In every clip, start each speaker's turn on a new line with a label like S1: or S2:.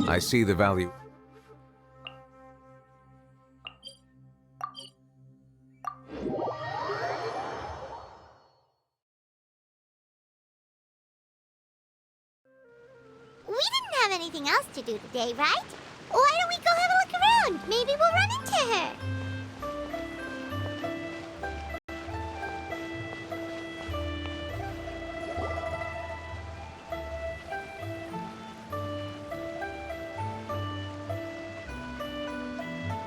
S1: I see the value.
S2: We didn't have anything else to do today, right? Why don't we go have a look around? Maybe we'll run into her.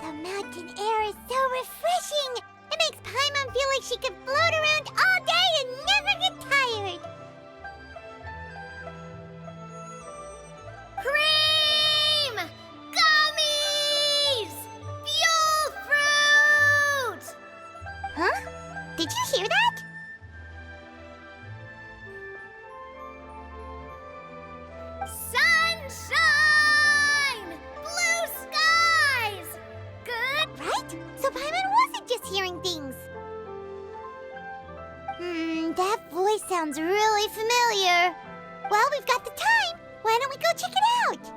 S2: The mountain air is so refreshing. It makes Paimon feel like she could float around all day and never get tired. Cream! Gummies! Fuel fruit! Huh? Did you hear that? Sunshine! Blue skies! Good, right? So Paimon wasn't just hearing things. That voice sounds really familiar. Well, we've got the time. Why don't we go check it out?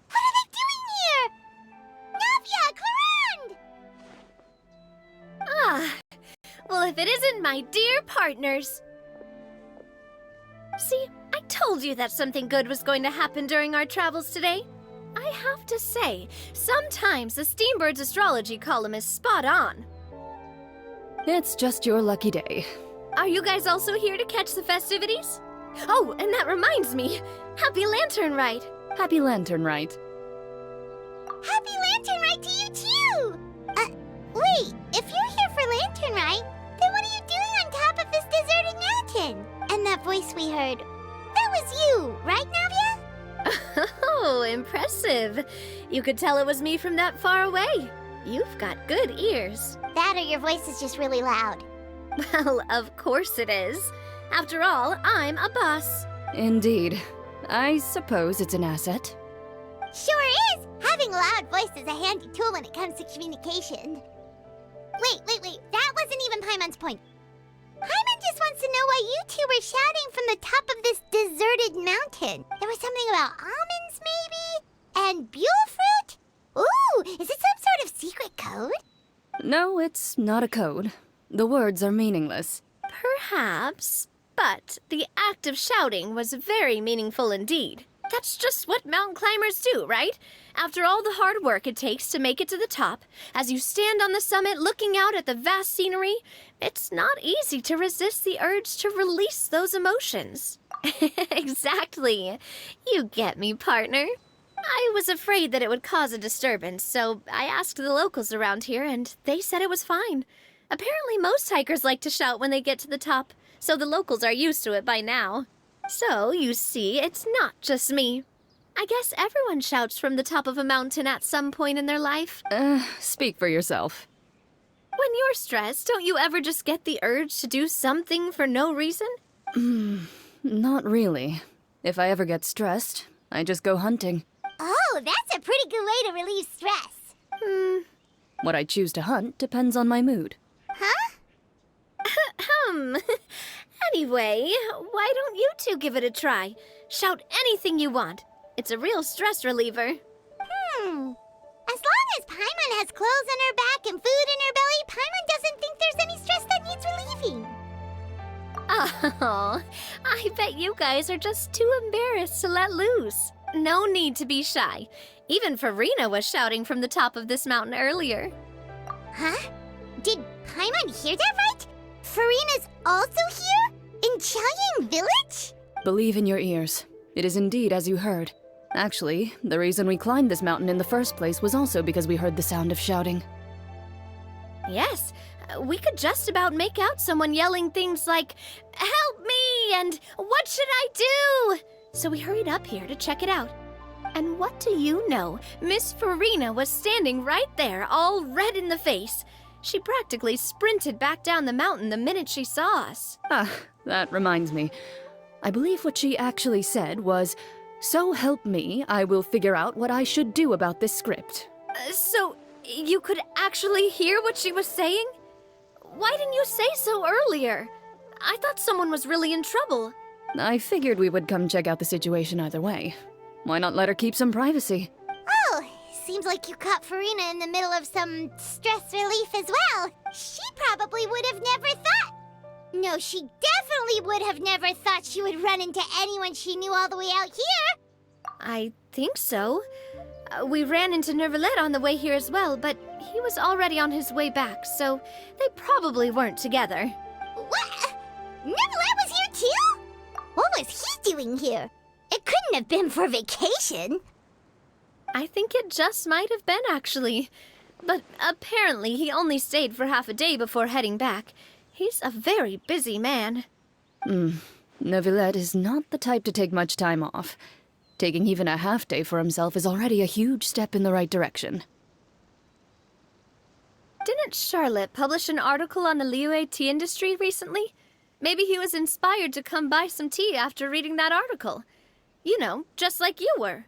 S2: What are they doing here? Navia, Clarande!
S3: Ah, well, if it isn't my dear partners. See, I told you that something good was going to happen during our travels today. I have to say, sometimes the Steambird's astrology column is spot on.
S4: It's just your lucky day.
S3: Are you guys also here to catch the festivities? Oh, and that reminds me, Happy Lantern Rite!
S4: Happy Lantern Rite.
S2: Happy Lantern Rite to you too! Wait, if you're here for Lantern Rite, then what are you doing on top of this deserted mountain? And that voice we heard, that was you, right, Navia?
S3: Oh, impressive. You could tell it was me from that far away. You've got good ears.
S2: That or your voice is just really loud.
S3: Well, of course it is. After all, I'm a boss.
S4: Indeed. I suppose it's an asset.
S2: Sure is! Having a loud voice is a handy tool when it comes to communication. Wait. That wasn't even Paimon's point. Paimon just wants to know why you two were shouting from the top of this deserted mountain. There was something about almonds, maybe? And buell fruit? Ooh, is it some sort of secret code?
S4: No, it's not a code. The words are meaningless.
S3: Perhaps, but the act of shouting was very meaningful indeed. That's just what mountain climbers do, right? After all the hard work it takes to make it to the top, as you stand on the summit looking out at the vast scenery, it's not easy to resist the urge to release those emotions. Exactly. You get me, partner. I was afraid that it would cause a disturbance, so I asked the locals around here, and they said it was fine. Apparently most hikers like to shout when they get to the top, so the locals are used to it by now. So, you see, it's not just me. I guess everyone shouts from the top of a mountain at some point in their life.
S4: Speak for yourself.
S3: When you're stressed, don't you ever just get the urge to do something for no reason?
S4: Not really. If I ever get stressed, I just go hunting.
S2: Oh, that's a pretty good way to relieve stress.
S4: What I choose to hunt depends on my mood.
S2: Huh?
S3: Anyway, why don't you two give it a try? Shout anything you want. It's a real stress reliever.
S2: As long as Paimon has clothes on her back and food in her belly, Paimon doesn't think there's any stress that needs relieving.
S3: Oh, I bet you guys are just too embarrassed to let loose. No need to be shy. Even Farina was shouting from the top of this mountain earlier.
S2: Huh? Did Paimon hear that right? Farina's also here? In Chiang Village?
S4: Believe in your ears. It is indeed as you heard. Actually, the reason we climbed this mountain in the first place was also because we heard the sound of shouting.
S3: Yes, we could just about make out someone yelling things like, "Help me!" and "What should I do?" So we hurried up here to check it out. And what do you know? Miss Farina was standing right there, all red in the face. She practically sprinted back down the mountain the minute she saw us.
S4: Ah, that reminds me. I believe what she actually said was, "So help me, I will figure out what I should do about this script."
S3: So, you could actually hear what she was saying? Why didn't you say so earlier? I thought someone was really in trouble.
S4: I figured we would come check out the situation either way. Why not let her keep some privacy?
S2: Oh, seems like you caught Farina in the middle of some stress relief as well. She probably would have never thought. No, she definitely would have never thought she would run into anyone she knew all the way out here.
S3: I think so. We ran into Nervalet on the way here as well, but he was already on his way back, so they probably weren't together.
S2: What? Nervalet was here too? What was he doing here? It couldn't have been for vacation.
S3: I think it just might have been, actually. But apparently he only stayed for half a day before heading back. He's a very busy man.
S4: Neuvillette is not the type to take much time off. Taking even a half day for himself is already a huge step in the right direction.
S3: Didn't Charlotte publish an article on the Liyue tea industry recently? Maybe he was inspired to come buy some tea after reading that article. You know, just like you were.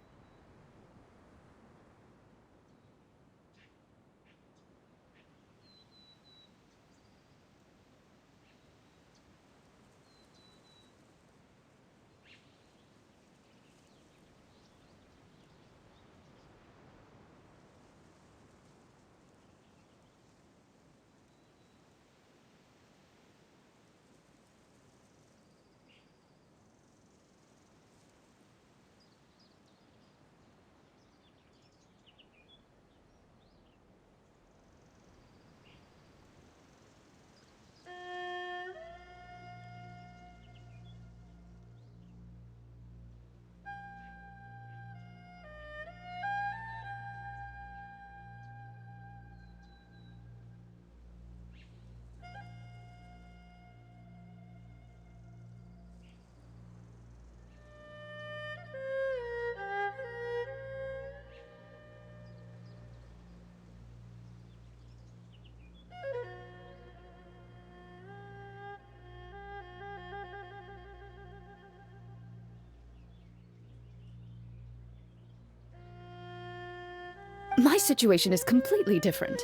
S4: My situation is completely different.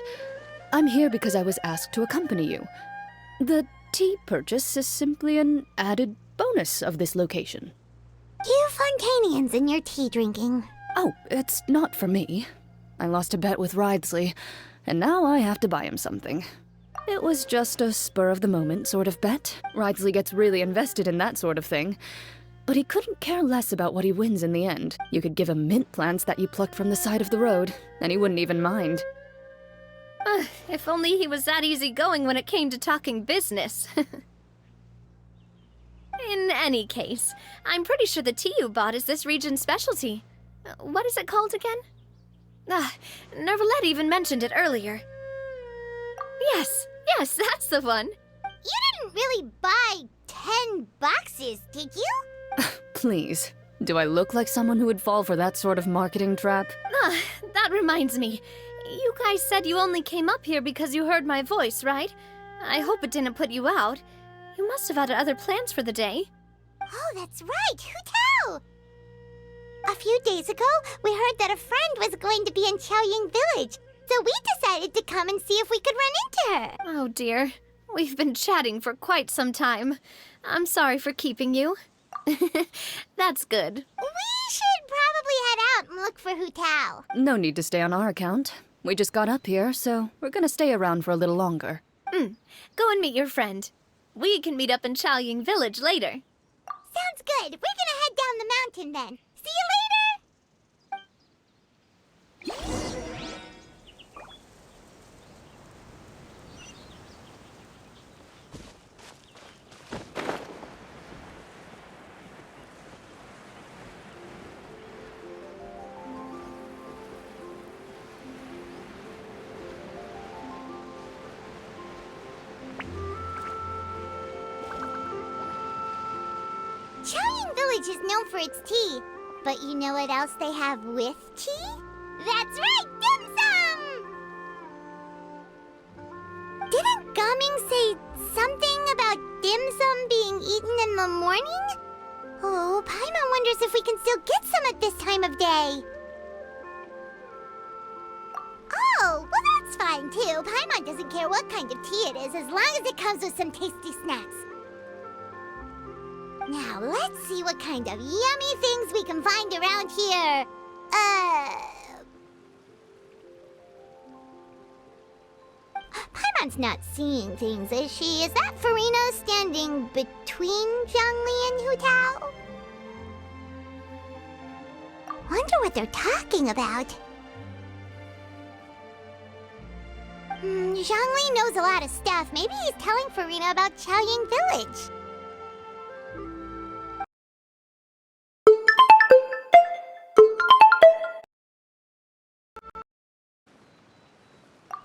S4: I'm here because I was asked to accompany you. The tea purchase is simply an added bonus of this location.
S2: You Fontanians and your tea drinking.
S4: Oh, it's not for me. I lost a bet with Ridesley, and now I have to buy him something. It was just a spur-of-the-moment sort of bet. Ridesley gets really invested in that sort of thing. But he couldn't care less about what he wins in the end. You could give him mint plants that you plucked from the side of the road, and he wouldn't even mind.
S3: If only he was that easygoing when it came to talking business. In any case, I'm pretty sure the tea you bought is this region's specialty. What is it called again? Nervalet even mentioned it earlier. Yes, that's the one.
S2: You didn't really buy 10 boxes, did you?
S4: Please, do I look like someone who would fall for that sort of marketing trap?
S3: That reminds me. You guys said you only came up here because you heard my voice, right? I hope it didn't put you out. You must have had other plans for the day.
S2: Oh, that's right. Who tell? A few days ago, we heard that a friend was going to be in Chaoying Village, so we decided to come and see if we could run into her.
S3: Oh dear. We've been chatting for quite some time. I'm sorry for keeping you. That's good.
S2: We should probably head out and look for Hu Tao.
S4: No need to stay on our account. We just got up here, so we're gonna stay around for a little longer.
S3: Go and meet your friend. We can meet up in Chaoying Village later.
S2: Sounds good. We're gonna head down the mountain then. See you later! Chaoying Village is known for its tea, but you know what else they have with tea? That's right, dim sum! Gaming say something about dim sum being eaten in the morning? Oh, Paimon wonders if we can still get some at this time of day. Oh, well that's fine too. Paimon doesn't care what kind of tea it is as long as it comes with some tasty snacks. Now let's see what kind of yummy things we can find around here. Paimon's not seeing things, is she? Is that Farina standing between Zhongli and Hu Tao? Wonder what they're talking about. Zhongli knows a lot of stuff. Maybe he's telling Farina about Chaoying Village.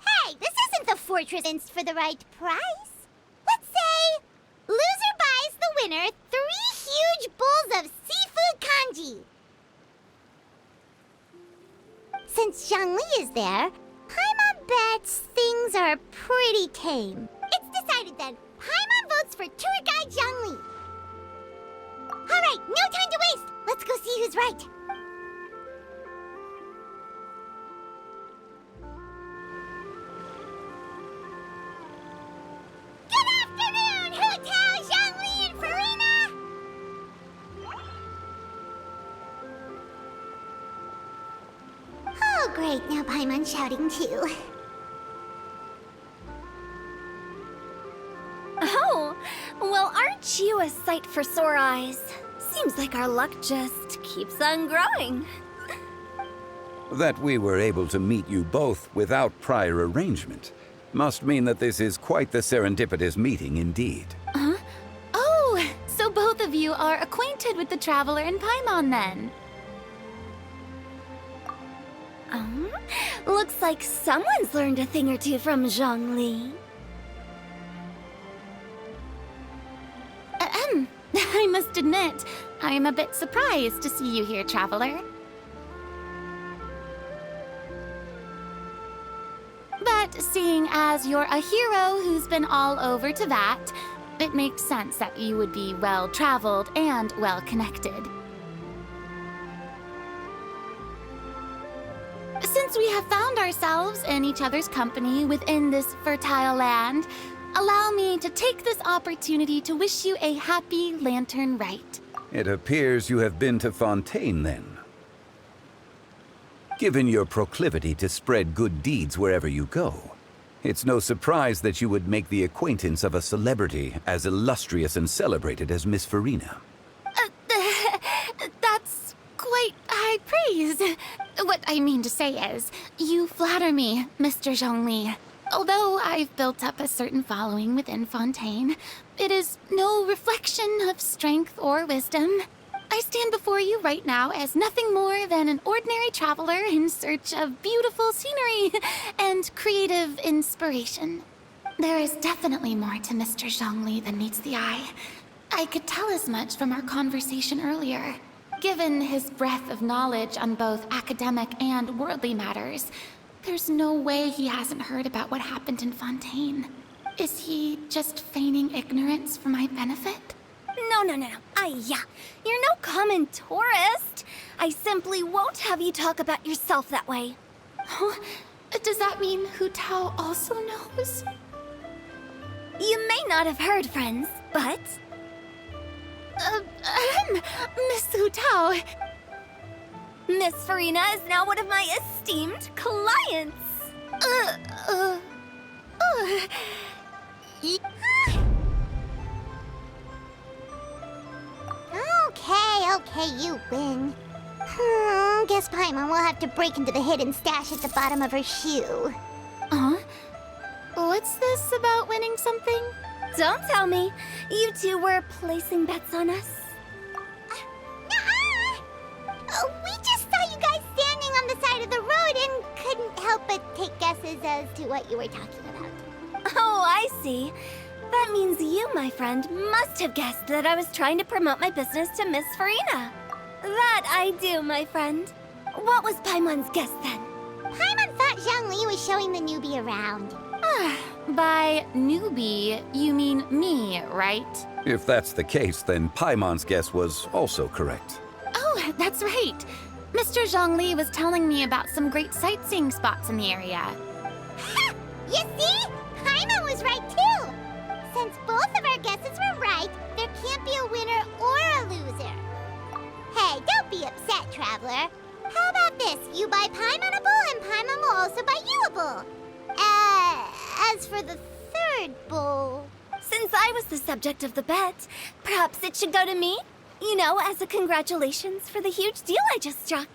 S2: Hey, this isn't the fortress for the right price. Let's say loser buys the winner 3 huge bowls of seafood kanji. Since Zhongli is there, Paimon bets things are pretty tame. It's decided then. Paimon votes for tour guide Zhongli. Alright, no time to waste. Let's go see who's right. Good afternoon, Hu Tao, Zhongli, and Farina! Oh, great. Now Paimon's shouting too.
S3: Oh, well, aren't you a sight for sore eyes? Seems like our luck just keeps on growing.
S1: That we were able to meet you both without prior arrangement must mean that this is quite the serendipitous meeting indeed.
S5: Huh? Oh, so both of you are acquainted with the Traveler and Paimon then?
S3: Looks like someone's learned a thing or two from Zhongli.
S5: I must admit, I am a bit surprised to see you here, Traveler. But seeing as you're a hero who's been all over Teyvat, it makes sense that you would be well-traveled and well-connected. Since we have found ourselves in each other's company within this fertile land, allow me to take this opportunity to wish you a happy Lantern Rite.
S1: It appears you have been to Fontaine then. Given your proclivity to spread good deeds wherever you go, it's no surprise that you would make the acquaintance of a celebrity as illustrious and celebrated as Miss Farina.
S5: That's quite high praise. What I mean to say is, you flatter me, Mr. Zhongli. Although I've built up a certain following within Fontaine, it is no reflection of strength or wisdom. I stand before you right now as nothing more than an ordinary traveler in search of beautiful scenery and creative inspiration. There is definitely more to Mr. Zhongli than meets the eye. I could tell as much from our conversation earlier. Given his breadth of knowledge on both academic and worldly matters, there's no way he hasn't heard about what happened in Fontaine. Is he just feigning ignorance for my benefit?
S3: No. You're no common tourist. I simply won't have you talk about yourself that way.
S5: Huh? Does that mean Hu Tao also knows?
S3: You may not have heard, friends, but...
S5: Miss Hu Tao.
S3: Miss Farina is now one of my esteemed clients.
S2: Okay, you win. Guess Paimon will have to break into the hidden stash at the bottom of her shoe.
S5: Huh? What's this about winning something?
S3: Don't tell me. You two were placing bets on us.
S2: We just saw you guys standing on the side of the road and couldn't help but take guesses as to what you were talking about.
S3: Oh, I see. That means you, my friend, must have guessed that I was trying to promote my business to Miss Farina. That I do, my friend. What was Paimon's guess then?
S2: Paimon thought Zhongli was showing the newbie around.
S5: By newbie, you mean me, right?
S1: If that's the case, then Paimon's guess was also correct.
S5: Oh, that's right. Mr. Zhongli was telling me about some great sightseeing spots in the area.
S2: Ha! You see? Paimon was right too! Since both of our guesses were right, there can't be a winner or a loser. Hey, don't be upset, Traveler. How about this? You buy Paimon a bowl and Paimon will also buy you a bowl. As for the third bowl...
S3: Since I was the subject of the bet, perhaps it should go to me? You know, as a congratulations for the huge deal I just struck.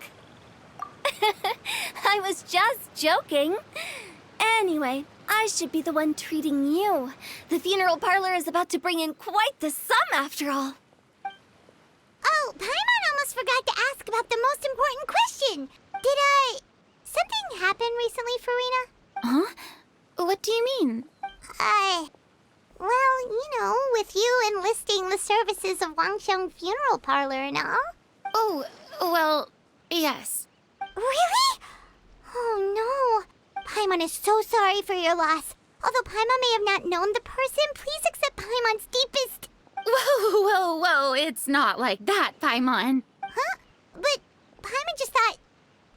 S3: I was just joking. Anyway, I should be the one treating you. The funeral parlor is about to bring in quite the sum after all.
S2: Oh, Paimon almost forgot to ask about the most important question. Something happen recently, Farina?
S5: Huh? What do you mean?
S2: Well, you know, with you enlisting the services of Wangsheng Funeral Parlor and all.
S5: Oh, well, yes.
S2: Really? Oh no. Paimon is so sorry for your loss. Although Paimon may have not known the person, please accept Paimon's deepest...
S5: Whoa, it's not like that, Paimon.
S2: Huh? But Paimon just thought,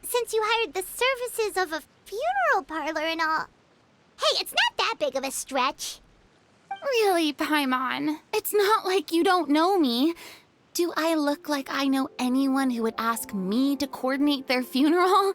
S2: since you hired the services of a funeral parlor and all... Hey, it's not that big of a stretch.
S5: Really, Paimon? It's not like you don't know me. Do I look like I know anyone who would ask me to coordinate their funeral?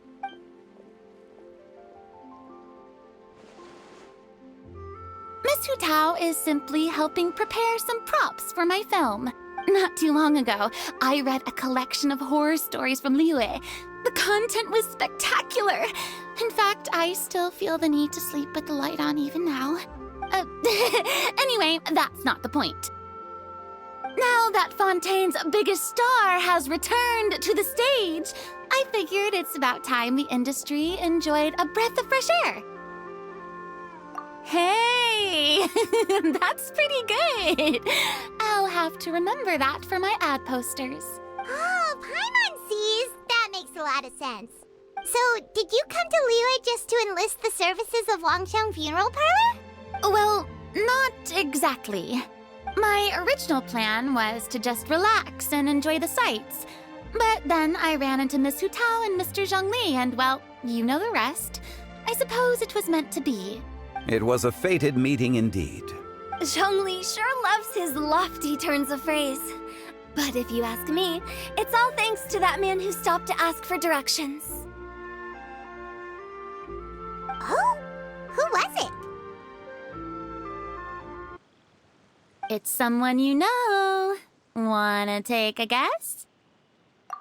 S5: Miss Hu Tao is simply helping prepare some props for my film. Not too long ago, I read a collection of horror stories from Liyue. The content was spectacular. In fact, I still feel the need to sleep with the light on even now. Anyway, that's not the point. Now that Fontaine's biggest star has returned to the stage, I figured it's about time the industry enjoyed a breath of fresh air. Hey, that's pretty good. I'll have to remember that for my ad posters.
S2: Oh, Paimon sees. That makes a lot of sense. So, did you come to Liyue just to enlist the services of Wangsheng Funeral Parlor?
S5: Well, not exactly. My original plan was to just relax and enjoy the sights. But then I ran into Miss Hu Tao and Mr. Zhongli, and well, you know the rest. I suppose it was meant to be.
S1: It was a fated meeting indeed.
S3: Zhongli sure loves his lofty turns of phrase. But if you ask me, it's all thanks to that man who stopped to ask for directions.
S2: Oh? Who was it?
S5: It's someone you know. Wanna take a guess?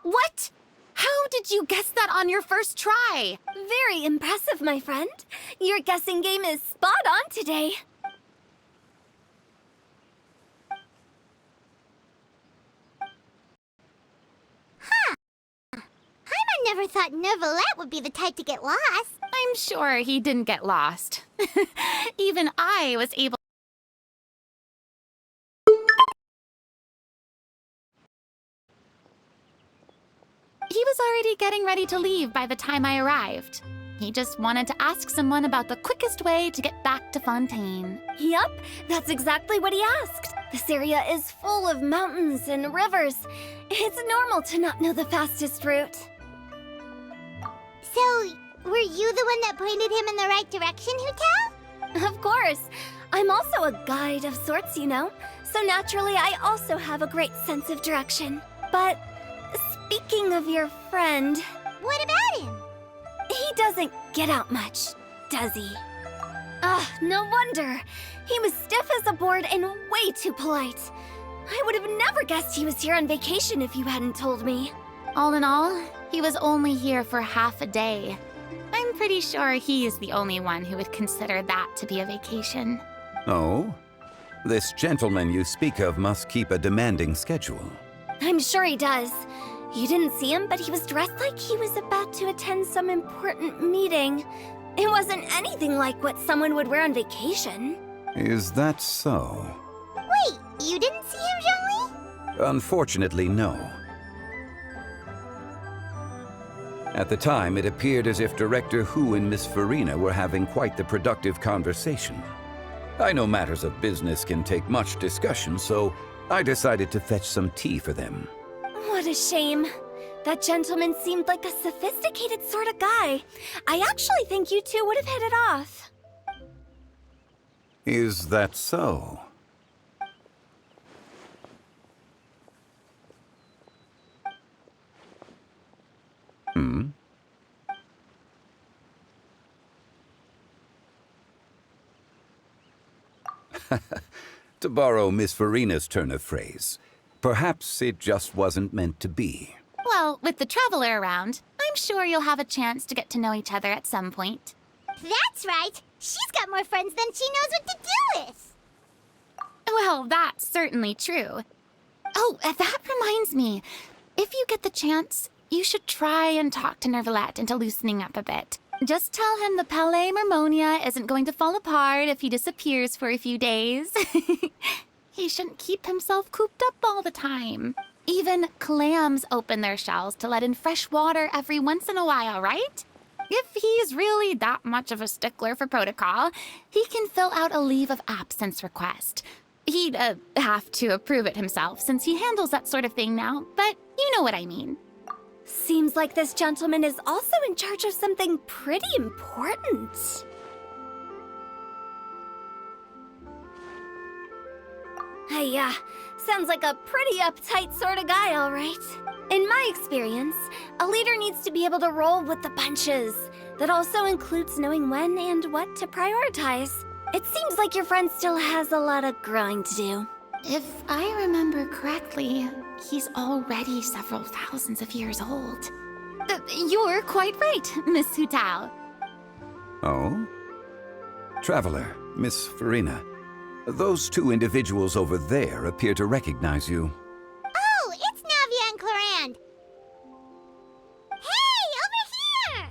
S5: What? How did you guess that on your first try?
S3: Very impressive, my friend. Your guessing game is spot on today.
S2: Paimon never thought Neuvillette would be the type to get lost.
S5: I'm sure he didn't get lost. Even I was able. He was already getting ready to leave by the time I arrived. He just wanted to ask someone about the quickest way to get back to Fontaine.
S3: Yup, that's exactly what he asked. This area is full of mountains and rivers. It's normal to not know the fastest route.
S2: So, were you the one that pointed him in the right direction, Hu Tao?
S3: Of course. I'm also a guide of sorts, you know. So naturally, I also have a great sense of direction. But speaking of your friend...
S2: What about him?
S3: He doesn't get out much, does he? No wonder. He was stiff as a board and way too polite. I would have never guessed he was here on vacation if you hadn't told me.
S5: All in all, he was only here for half a day. I'm pretty sure he is the only one who would consider that to be a vacation.
S1: Oh? This gentleman you speak of must keep a demanding schedule.
S3: I'm sure he does. You didn't see him, but he was dressed like he was about to attend some important meeting. It wasn't anything like what someone would wear on vacation.
S1: Is that so?
S2: Wait, you didn't see him, Zhongli?
S1: Unfortunately, no. At the time, it appeared as if Director Hu and Miss Farina were having quite the productive conversation. I know matters of business can take much discussion, so I decided to fetch some tea for them.
S3: What a shame. That gentleman seemed like a sophisticated sort of guy. I actually think you two would have hit it off.
S1: Is that so? To borrow Miss Farina's turn of phrase, perhaps it just wasn't meant to be.
S5: Well, with the traveler around, I'm sure you'll have a chance to get to know each other at some point.
S2: That's right. She's got more friends than she knows what to do with.
S5: Well, that's certainly true. Oh, that reminds me. If you get the chance, you should try and talk to Nervalette into loosening up a bit. Just tell him the Palais Mermonia isn't going to fall apart if he disappears for a few days. He shouldn't keep himself cooped up all the time. Even clams open their shells to let in fresh water every once in a while, right? If he's really that much of a stickler for protocol, he can fill out a leave of absence request. He'd have to approve it himself since he handles that sort of thing now, but you know what I mean.
S3: Seems like this gentleman is also in charge of something pretty important. Hey, sounds like a pretty uptight sort of guy, all right. In my experience, a leader needs to be able to roll with the punches. That also includes knowing when and what to prioritize. It seems like your friend still has a lot of growing to do.
S5: If I remember correctly, he's already several thousands of years old. You're quite right, Miss Hutao.
S1: Oh? Traveler, Miss Farina, those two individuals over there appear to recognize you.
S2: Oh, it's Navia and Clarand. Hey, over here!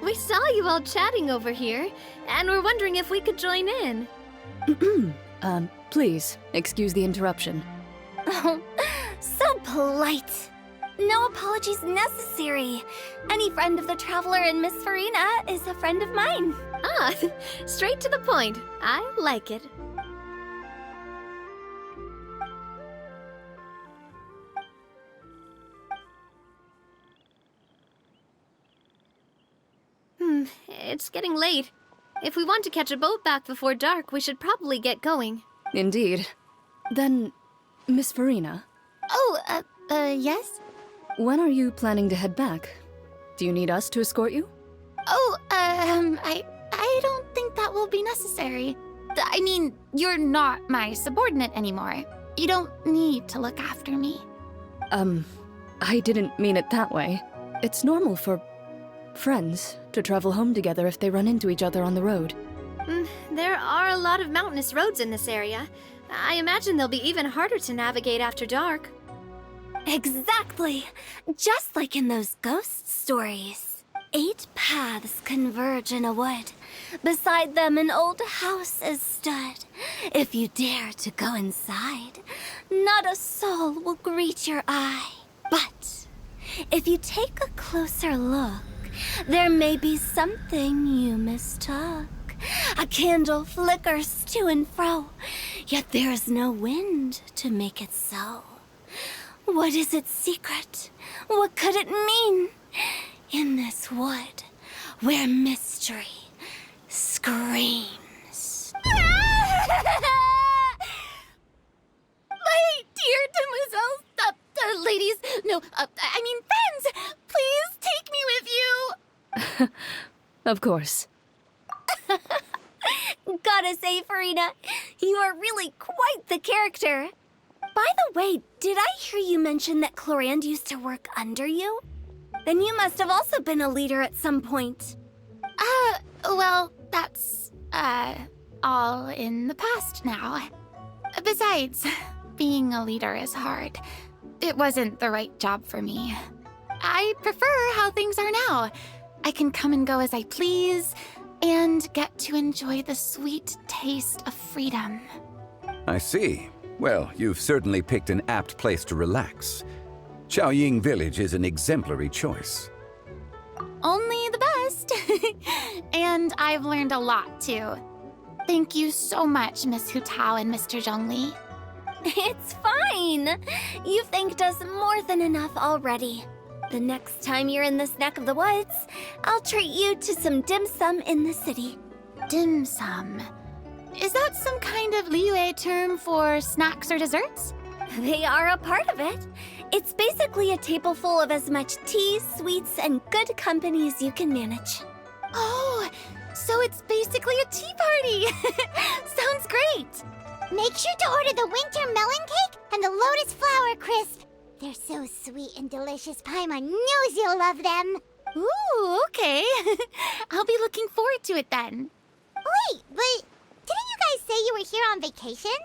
S3: We saw you all chatting over here, and we're wondering if we could join in.
S4: Please, excuse the interruption.
S3: Oh, so polite. No apologies necessary. Any friend of the Traveler and Miss Farina is a friend of mine. Ah, straight to the point. I like it. It's getting late. If we want to catch a boat back before dark, we should probably get going.
S4: Indeed. Then, Miss Farina,
S5: Oh, yes?
S4: when are you planning to head back? Do you need us to escort you?
S5: Oh, I don't think that will be necessary. I mean, you're not my subordinate anymore. You don't need to look after me.
S4: I didn't mean it that way. It's normal for friends to travel home together if they run into each other on the road.
S3: There are a lot of mountainous roads in this area. I imagine they'll be even harder to navigate after dark. Exactly! Just like in those ghost stories. 8 paths converge in a wood. Beside them an old house is stood. If you dare to go inside, not a soul will greet your eye. But if you take a closer look, there may be something you mistook. A candle flickers to and fro, yet there is no wind to make it so. What is its secret? What could it mean? In this wood, where mystery screams.
S5: My dear demoiselles, ladies, no, I mean friends, please take me with you.
S4: Of course.
S3: Gotta say, Farina, you are really quite the character. By the way, did I hear you mention that Clarand used to work under you? Then you must have also been a leader at some point.
S5: Well, that's, all in the past now. Besides, being a leader is hard. It wasn't the right job for me. I prefer how things are now. I can come and go as I please, and get to enjoy the sweet taste of freedom.
S1: I see. Well, you've certainly picked an apt place to relax. Chaoying Village is an exemplary choice.
S5: Only And I've learned a lot, too. Thank you so much, Miss Hu Tao and Mr. Zhongli.
S3: It's fine. You've thanked us more than enough already. The next time you're in this neck of the woods, I'll treat you to some dim sum in the city.
S5: Dim sum. Is that some kind of Liyue term for snacks or desserts?
S3: They are a part of it. It's basically a table full of as much tea, sweets, and good company as you can manage.
S5: Oh, so it's basically a tea party. Sounds great.
S2: Make sure to order the winter melon cake and the lotus flower crisp. They're so sweet and delicious. Paimon knows you'll love them.
S5: Ooh, okay. I'll be looking forward to it then.
S2: Wait, but didn't you guys say you were here on vacation?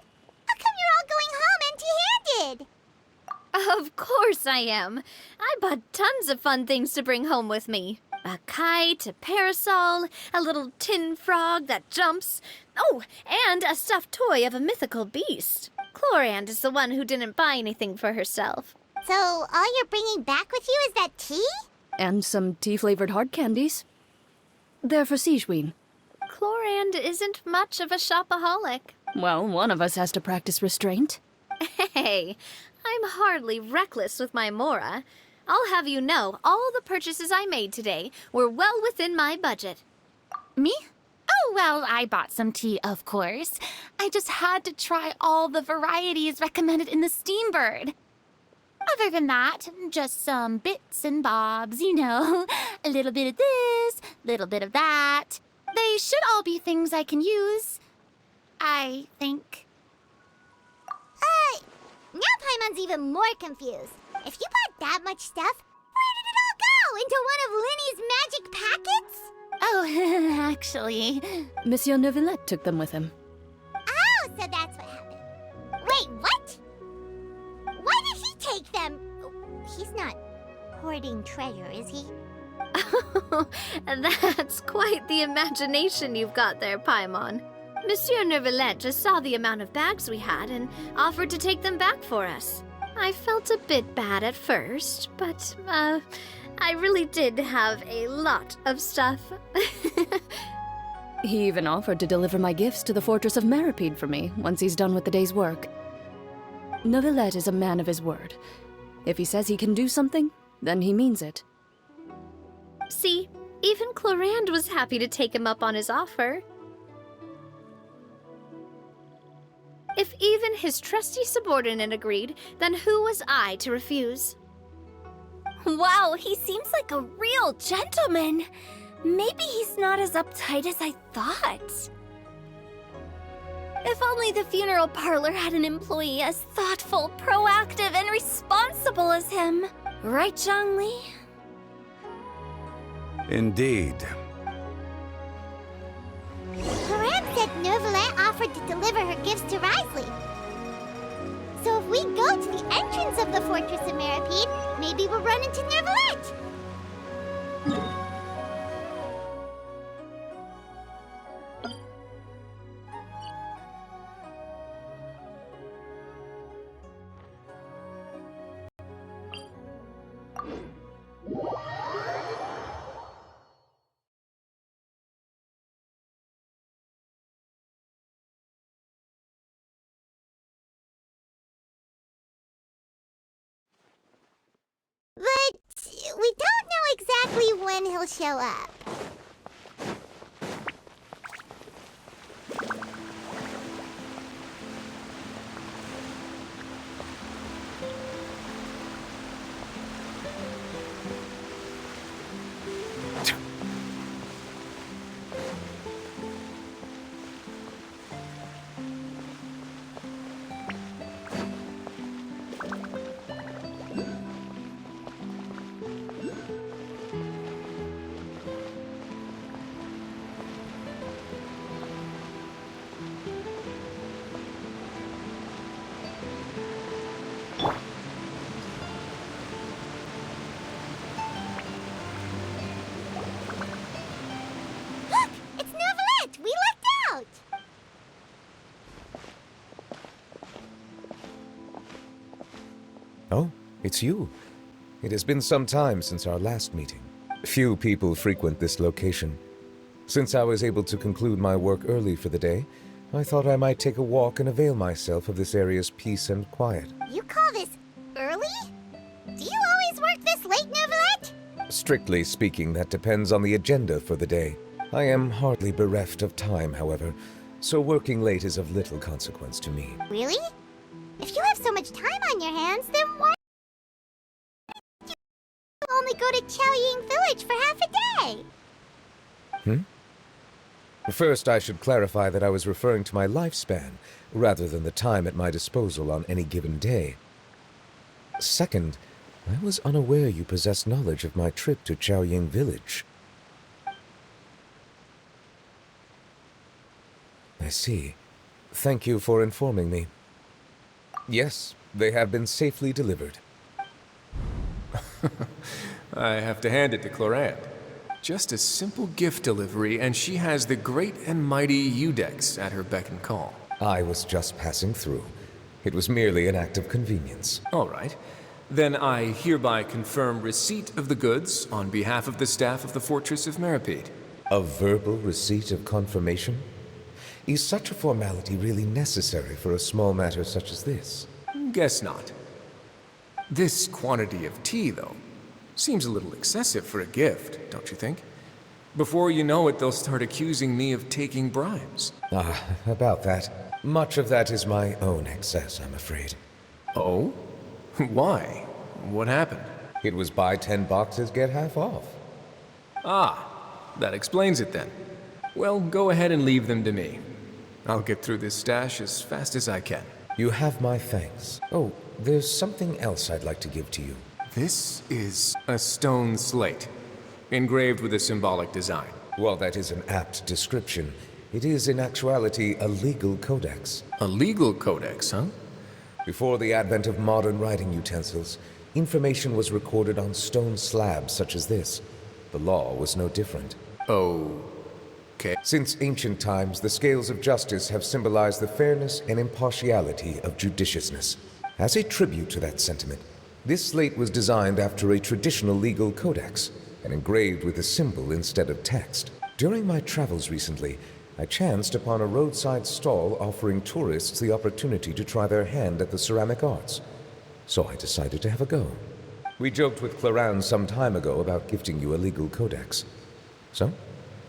S2: How come you're all going home empty-handed?
S3: Of course I am. I bought tons of fun things to bring home with me. A kite, a parasol, a little tin frog that jumps. Oh, and a stuffed toy of a mythical beast. Chlorand is the one who didn't buy anything for herself.
S2: So all you're bringing back with you is that tea?
S4: And some tea-flavored hard candies. They're for Sigewin.
S3: Chlorand isn't much of a shopaholic.
S4: Well, one of us has to practice restraint.
S3: Hey, I'm hardly reckless with my Mora. I'll have you know, all the purchases I made today were well within my budget.
S5: Me? Oh, well, I bought some tea, of course. I just had to try all the varieties recommended in the Steambird. Other than that, just some bits and bobs, you know. A little bit of this, little bit of that. They should all be things I can use, I think.
S2: Now Paimon's even more confused. If you bought that much stuff, where did it all go? Into one of Linny's magic packets?
S5: Oh, actually...
S4: Monsieur Neuvillette took them with him.
S2: Oh, so that's what happened. Wait, what? Why did he take them? He's not hoarding treasure, is he?
S3: That's quite the imagination you've got there, Paimon. Monsieur Neuvillette just saw the amount of bags we had and offered to take them back for us. I felt a bit bad at first, but, I really did have a lot of stuff.
S4: He even offered to deliver my gifts to the Fortress of Meripede for me once he's done with the day's work. Neuvillette is a man of his word. If he says he can do something, then he means it.
S3: See, even Chlorand was happy to take him up on his offer. If even his trusty subordinate agreed, then who was I to refuse? Wow, he seems like a real gentleman. Maybe he's not as uptight as I thought. If only the funeral parlor had an employee as thoughtful, proactive, and responsible as him. Right, Zhongli?
S1: Indeed.
S2: Chlorand said Neuvillette offered to deliver her gifts to Risley. So if we go to the entrance of the Fortress of Meripede, maybe we'll run into Neuvillette. But we don't know exactly when he'll show up. Look! It's Neuvillette! We lucked out!
S6: Oh, it's you. It has been some time since our last meeting. Few people frequent this location. Since I was able to conclude my work early for the day, I thought I might take a walk and avail myself of this area's peace and quiet.
S2: You call this early? Do you always work this late, Neuvillette?
S6: Strictly speaking, that depends on the agenda for the day. I am hardly bereft of time, however, so working late is of little consequence to me.
S2: Really? If you have so much time on your hands, then why don't you only go to Chaoying Village for half a day?
S6: First, I should clarify that I was referring to my lifespan, rather than the time at my disposal on any given day. Second, I was unaware you possessed knowledge of my trip to Chaoying Village. I see. Thank you for informing me. Yes, they have been safely delivered.
S7: I have to hand it to Clorant. Just a simple gift delivery, and she has the great and mighty Udex at her beck and call.
S6: I was just passing through. It was merely an act of convenience.
S7: All right. Then I hereby confirm receipt of the goods on behalf of the staff of the Fortress of Meripede.
S6: A verbal receipt of confirmation? Is such a formality really necessary for a small matter such as this?
S7: Guess not. This quantity of tea, though, seems a little excessive for a gift, don't you think? Before you know it, they'll start accusing me of taking bribes.
S6: About that. Much of that is my own excess, I'm afraid.
S7: Oh? Why? What happened?
S6: It was buy 10 boxes, get half off.
S7: Ah, that explains it then. Well, go ahead and leave them to me. I'll get through this stash as fast as I can.
S6: You have my thanks. Oh, there's something else I'd like to give to you.
S7: This is a stone slate, engraved with a symbolic design.
S6: While that is an apt description, it is in actuality a legal codex.
S7: A legal codex, huh?
S6: Before the advent of modern writing utensils, information was recorded on stone slabs such as this. The law was no different.
S7: Okay.
S6: Since ancient times, the scales of justice have symbolized the fairness and impartiality of judiciousness. As a tribute to that sentiment, this slate was designed after a traditional legal codex and engraved with a symbol instead of text. During my travels recently, I chanced upon a roadside stall offering tourists the opportunity to try their hand at the ceramic arts. So I decided to have a go. We joked with Clorant some time ago about gifting you a legal codex. So,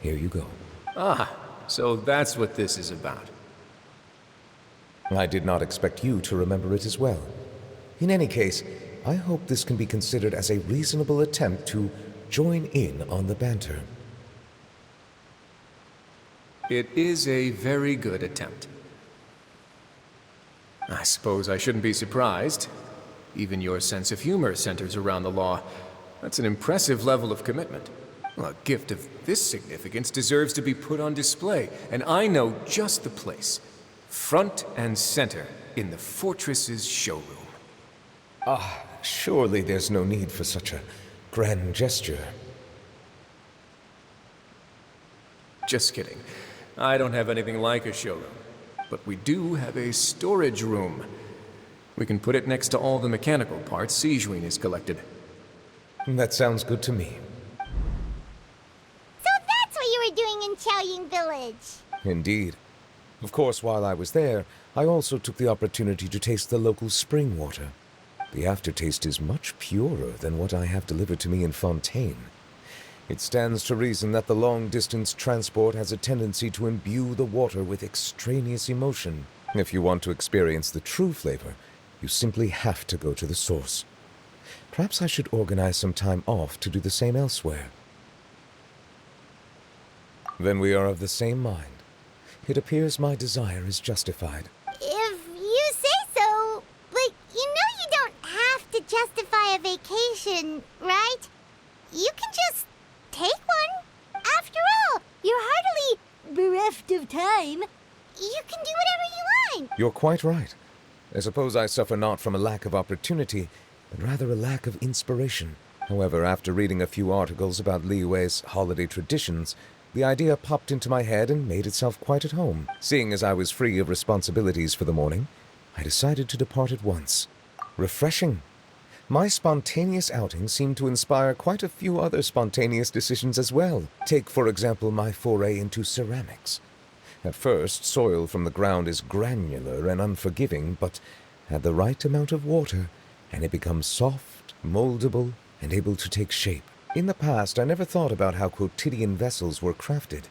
S6: here you go.
S7: Ah, so that's what this is about.
S6: I did not expect you to remember it as well. In any case, I hope this can be considered as a reasonable attempt to join in on the banter.
S7: It is a very good attempt. I suppose I shouldn't be surprised. Even your sense of humor centers around the law. That's an impressive level of commitment. Well, a gift of this significance deserves to be put on display, and I know just the place. Front and center in the Fortress's showroom.
S6: Surely there's no need for such a grand gesture.
S7: Just kidding. I don't have anything like a showroom. But we do have a storage room. We can put it next to all the mechanical parts Sijuin has collected.
S6: That sounds good to me.
S2: So that's what you were doing in Chaoying Village.
S6: Indeed. Of course, while I was there, I also took the opportunity to taste the local spring water. The aftertaste is much purer than what I have delivered to me in Fontaine. It stands to reason that the long-distance transport has a tendency to imbue the water with extraneous emotion. If you want to experience the true flavor, you simply have to go to the source. Perhaps I should organize some time off to do the same elsewhere. Then we are of the same mind. It appears my desire is justified.
S2: If you say so, but you know you don't have to justify a vacation, right? You can just take one. After all, you're hardly bereft of time. You can do whatever you want.
S6: You're quite right. I suppose I suffer not from a lack of opportunity, but rather a lack of inspiration. However, after reading a few articles about Liyue's holiday traditions, the idea popped into my head and made itself quite at home. Seeing as I was free of responsibilities for the morning, I decided to depart at once. Refreshing. My spontaneous outing seemed to inspire quite a few other spontaneous decisions as well. Take, for example, my foray into ceramics. At first, soil from the ground is granular and unforgiving, but add the right amount of water, and it becomes soft, moldable, and able to take shape. In the past, I never thought about how quotidian vessels were crafted,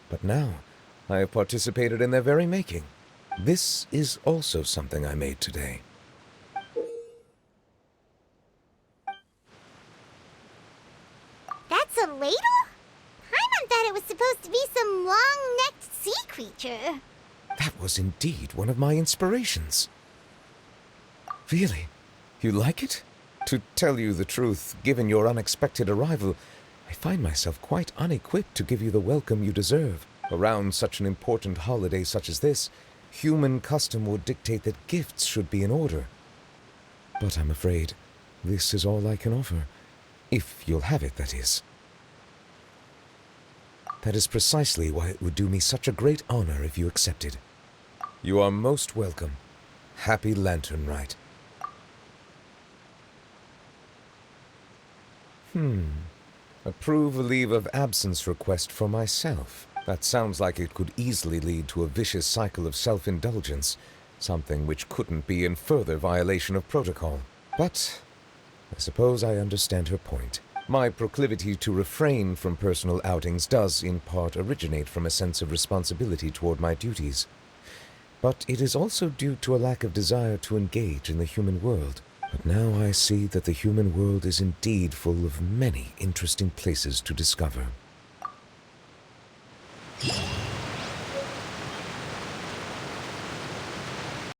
S6: but now I have participated in their very making. This is also something I made today.
S2: That's a ladle? Paimon thought it was supposed to be some long-necked sea creature.
S6: That was indeed one of my inspirations. Really? You like it? To tell you the truth, given your unexpected arrival, I find myself quite unequipped to give you the welcome you deserve. Around such an important holiday such as this, human custom would dictate that gifts should be in order. But I'm afraid this is all I can offer. If you'll have it, that is. That is precisely why it would do me such a great honor if you accepted. You are most welcome. Happy Lantern Rite. Approve a leave of absence request for myself. That sounds like it could easily lead to a vicious cycle of self-indulgence, something which couldn't be in further violation of protocol. But I suppose I understand her point. My proclivity to refrain from personal outings does, in part, originate from a sense of responsibility toward my duties. But it is also due to a lack of desire to engage in the human world. But now I see that the human world is indeed full of many interesting places to discover.